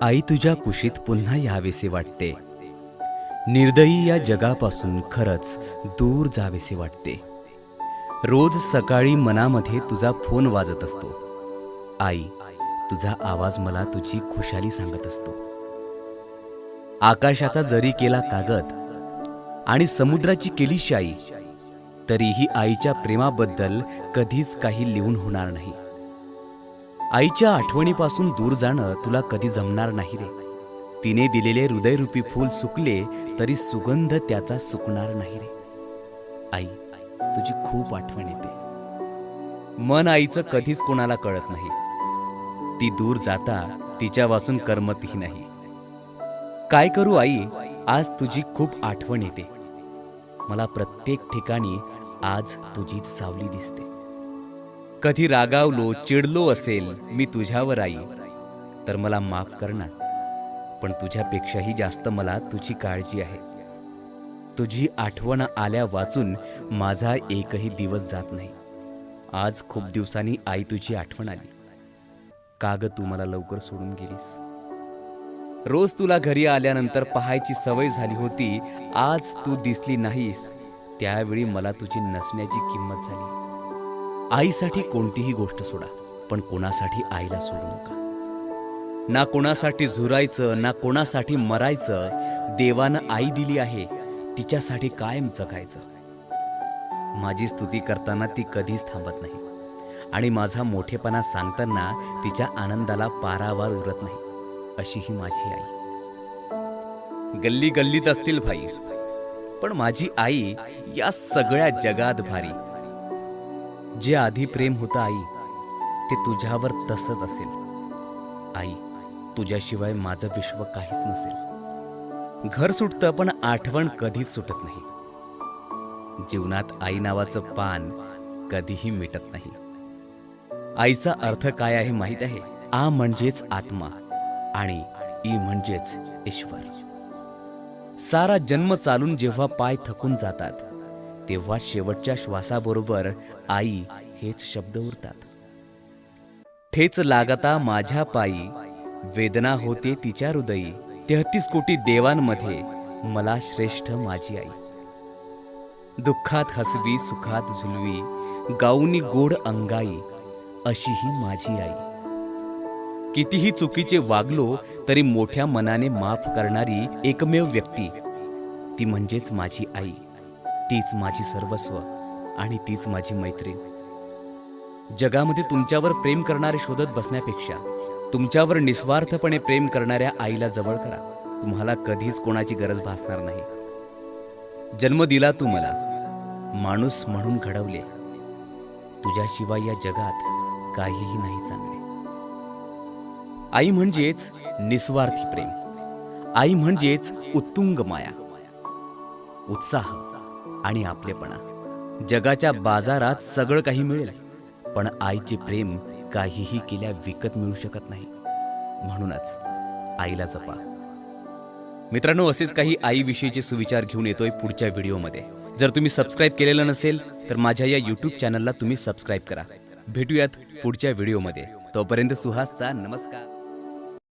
आई तुझ्या कुशीत पुन्हा यावेसे वाटते. निर्दयी या जगापासून खरंच दूर जावेसे वाटते. रोज सकाळी मनामध्ये तुझा फोन वाजत असतो. आई, तुझा आवाज मला तुझी खुशाली सांगत असतो. आकाशाचा जरी केला कागद आणि समुद्राची केली शाई, तरीही आईच्या प्रेमाबद्दल कधीच काही लिहून होणार नाही. आईच्या आठवणीपासून दूर जाणं तुला कधी जमणार नाही रे. तिने दिलेले हृदयरूपी फूल सुकले तरी सुगंध त्याचा सुकणार नाही रे. आई, तुझी खूप आठवण येते. मन आईचं कधीच कोणाला कळत नाही. ती दूर जाता तिच्यापासून करमतही नाही. काय करू आई, आज तुझी खूप आठवण येते. मला प्रत्येक ठिकाणी आज तुझीच सावली दिसते. कधी रागावलो चिडलो असेल मी तुझ्यावर आई, तर मला माफ करणार. पण तुझ्यापेक्षाही जास्त मला तुझी काळजी आहे. तुझी आठवण आल्या वाचून माझा एकही दिवस जात नाही. आज खूप दिवसांनी आई तुझी आठवण आली. का ग तू मला लवकर सोडून गेलीस? रोज तुला घरी आल्यानंतर पाहायची सवय झाली होती. आज तू दिसली नाहीस, त्यावेळी मला तुझी नसण्याची किंमत झाली. आईसाठी कोणतीही गोष्ट सोडा, पण कोणासाठी आईला सोडू नका. ना कोणासाठी झुरायचं, ना कोणासाठी मरायचं. देवानं आई दिली आहे, तिच्यासाठी कायम जगायचं. माझी स्तुती करताना ती कधीच थांबत नाही आणि माझा मोठेपणा सांगताना तिच्या आनंदाला पारावार उरत नाही. अशी ही माझी आई. गल्ली गल्लीत असतील भाई, पण माझी आई या सगळ्या जगात भारी. जे आधी प्रेम होतं आई, ते तुझ्यावर तसंच असेल. आई, तुझ्याशिवाय माझं विश्व काहीच नसेल. घर सुटतं पण आठवण कधीच सुटत नाही. जीवनात आई नावाचं पान कधीही मिटत नाही. आईचा अर्थ काय आहे माहीत आहे? आ म्हणजेच आत्मा आणि ई म्हणजेच ईश्वर. सारा जन्म चालून जेव्हा पाय थकून जातात, तेव्हा शेवटच्या श्वासाबरोबर आई हेच शब्द उरतात. ठेच लागता माझ्या पायी, वेदना होते तिच्या हृदयी. 33 कोटी देवांमध्ये मला श्रेष्ठ माझी आई. दुःखात हसवी सुखात झुलवी, गाऊनी गोड अंगाई. अशी ही माझी आई. कितीही चुकीचे वागलो तरी मोठ्या मनाने माफ करणारी एकमेव व्यक्ती, ती म्हणजेच माझी आई. तीच माझी सर्वस्व आणि तीच माझी मैत्रीण. जगामध्ये तुमच्यावर प्रेम करणारे शोधत बसण्यापेक्षा तुमच्यावर निस्वार्थपणे प्रेम करणाऱ्या आईला जवळ करा. तुम्हाला कधीच कोणाची गरज भासणार नाही. जन्म दिला तू मला, माणूस म्हणून घडवले. तुझ्याशिवाय या जगात काहीही नाही चांगले. आई म्हणजेच निस्वार्थी प्रेम. आई म्हणजेच उत्तुंग माया, उत्साह आणि आपलेपणा. जगाच्या बाजारात सगळं काही मिळेल, पण आईचे प्रेम काहीही केल्या विकत मिळू शकत नाही. म्हणूनच आईला जपा. मित्रांनो, असेच काही आईविषयीचे सुविचार घेऊन येतोय पुढच्या व्हिडिओमध्ये. जर तुम्ही सबस्क्राईब केलेलं नसेल तर माझ्या या यूट्यूब चॅनलला तुम्ही सबस्क्राईब करा. भेटूयात पुढच्या व्हिडिओमध्ये. तोपर्यंत सुहासचा नमस्कार.